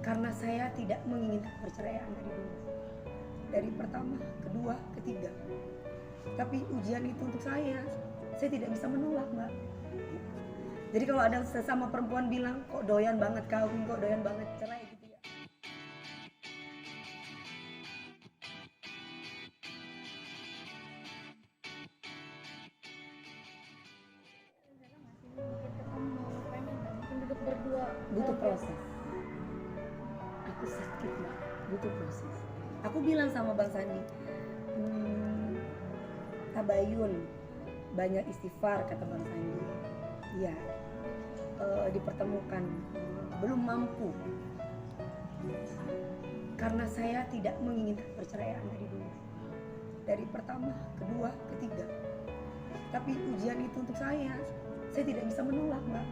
Karena saya tidak menginginkan perceraian dari dulu, dari pertama, kedua, ketiga. Tapi ujian itu untuk saya tidak bisa menolak, Mbak. Jadi kalau ada sesama perempuan bilang, kok doyan banget kawin, kok doyan banget cerai gitu ya. Duduk berdua Butuh proses. Aku sakit, Mbak. Butuh proses. Aku bilang sama Bang Sandi, tabayun, banyak istighfar kata Bang Sandi. Iya, dipertemukan, belum mampu. Karena saya tidak menginginkan perceraian dari dulu, dari pertama, kedua, ketiga. Tapi ujian itu untuk saya tidak bisa menolak, Mbak.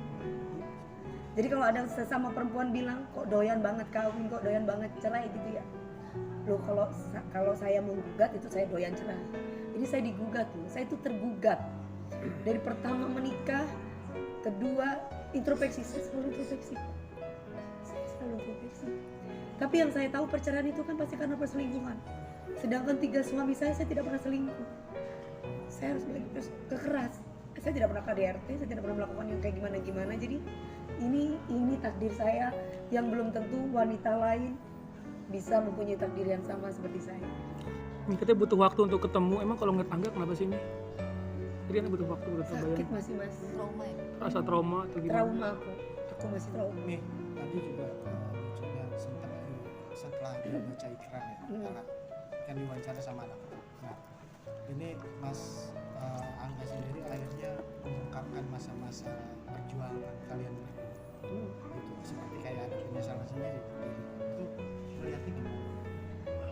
Jadi kalau ada sesama perempuan bilang, kok doyan banget kawin, kok doyan banget cerai gitu ya. Loh, kalau saya menggugat itu saya doyan cerai. Ini saya digugat loh, saya itu tergugat. Dari pertama menikah, kedua introspeksi, saya selalu introspeksi. Tapi yang saya tahu perceraian itu kan pasti karena perselingkuhan. Sedangkan 3 suami saya tidak pernah selingkuh. Saya harus kekeras. Saya tidak pernah KDRT, saya tidak pernah melakukan yang kayak gimana-gimana. Jadi ini takdir saya yang belum tentu wanita lain bisa mempunyai takdir yang sama seperti saya. Ini katanya butuh waktu untuk ketemu. Emang kalau ngeliat tangga kenapa sih ini? Jadi kan butuh waktu buat Sakit masih mas. trauma ya. Rasa trauma atau gimana? Trauma aku masih trauma. Nih, tadi juga lucunya setelah dia baca ikrar ya, anak kan diwawancara sama anak. Nah, ini Mas Angga sendiri akhirnya mengungkapkan masa-masa perjuangan kalian berdua. Gitu, seperti kayak ada penyesalan sendiri. Itu melihatnya gimana?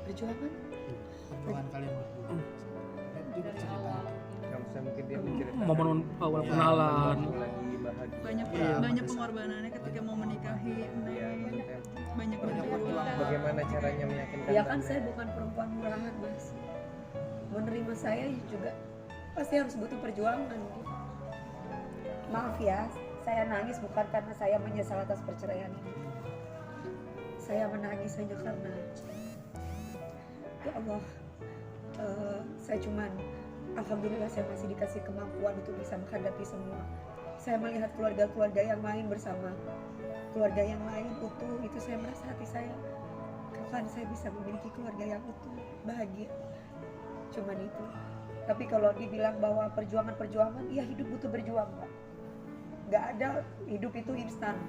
Perjuangan? Perjuangan kalian berdua. Dia bercerita. Yang saya mungkin dia menceritakan Momen awal kenalan. lagi bahagia. banyak pengorbanannya ketika mau menikahi, Iya, banyak perjuangan. berjuang. bagaimana caranya meyakinkan Ya kan Anda? saya bukan perempuan murahan mas. Menerima saya juga pasti harus butuh perjuangan. Maaf ya, saya nangis bukan karena saya menyesal atas perceraian ini. Saya menangis hanya karena ya Allah, saya cuman alhamdulillah saya masih dikasih kemampuan untuk bisa menghadapi semua. Saya melihat keluarga-keluarga yang lain bersama keluarga yang lain utuh, itu saya merasa hati saya, kapan saya bisa memiliki keluarga yang utuh, bahagia. Cuman itu. Tapi kalau dibilang bahwa perjuangan, iya hidup butuh berjuang, Pak. Gak ada hidup itu instan.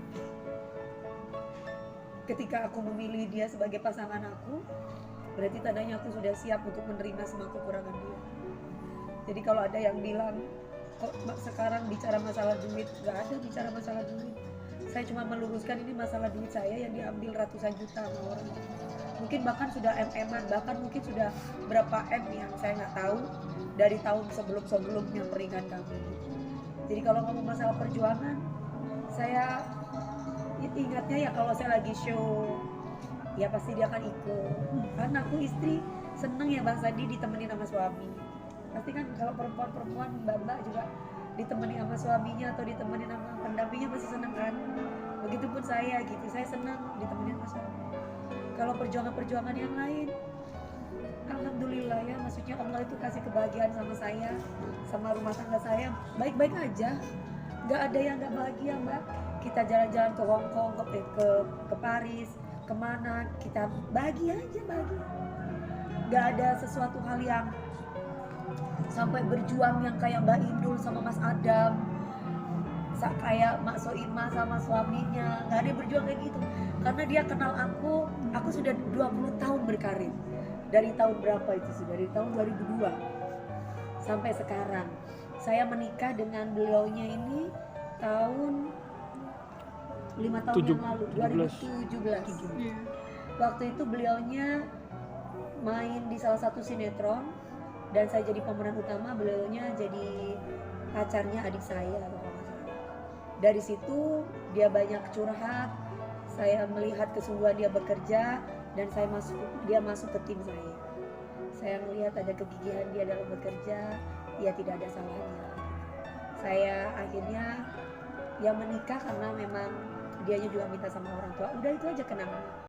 Ketika aku memilih dia sebagai pasangan aku, berarti tandanya aku sudah siap untuk menerima semua kekurangan dia. Jadi kalau ada yang bilang, kok sekarang bicara masalah duit, gak ada bicara masalah duit. Saya cuma meluruskan ini masalah duit saya yang diambil ratusan juta sama orang. Mungkin bahkan sudah MM-an, bahkan mungkin sudah berapa M yang saya nggak tahu dari tahun sebelum-sebelumnya pernikahan kami. Jadi kalau ngomong masalah perjuangan, saya ingatnya ya kalau saya lagi show, ya pasti dia akan ikut. Karena aku istri seneng ya Bang Sandi ditemenin sama suami. Pasti kan kalau perempuan-perempuan mbak-mbak juga ditemani sama suaminya atau ditemani sama pendampingnya pasti seneng kan. Begitupun saya gitu, saya senang ditemani sama suami. Kalau perjuangan-perjuangan yang lain, alhamdulillah ya, maksudnya Allah itu kasih kebahagiaan sama saya, sama rumah tangga saya, baik-baik aja. Gak ada yang gak bahagia mbak. Kita jalan-jalan ke Hong Kong, ke Paris, kemana, kita bahagia aja, bahagia. Gak ada sesuatu hal yang sampai berjuang yang kayak Mbak Indul sama Mas Adam, kayak Mak Soima sama suaminya, nggak ada yang berjuang kayak gitu. Karena dia kenal aku sudah 20 tahun berkarir. Dari tahun berapa itu sih? Dari tahun 2002 sampai sekarang. Saya menikah dengan beliaunya ini tahun 5 tahun yang lalu, 2017. Iya. Waktu itu beliaunya main di salah satu sinetron dan saya jadi pemeran utama, beliaunya jadi pacarnya adik saya. Dari situ dia banyak curhat, saya melihat kesungguhan dia bekerja dan dia masuk ke tim saya. Saya melihat ada kegigihan dia dalam bekerja, ya tidak ada salahnya. Saya akhirnya ya menikah karena memang dianya juga minta sama orang tua. Udah itu aja kenangan.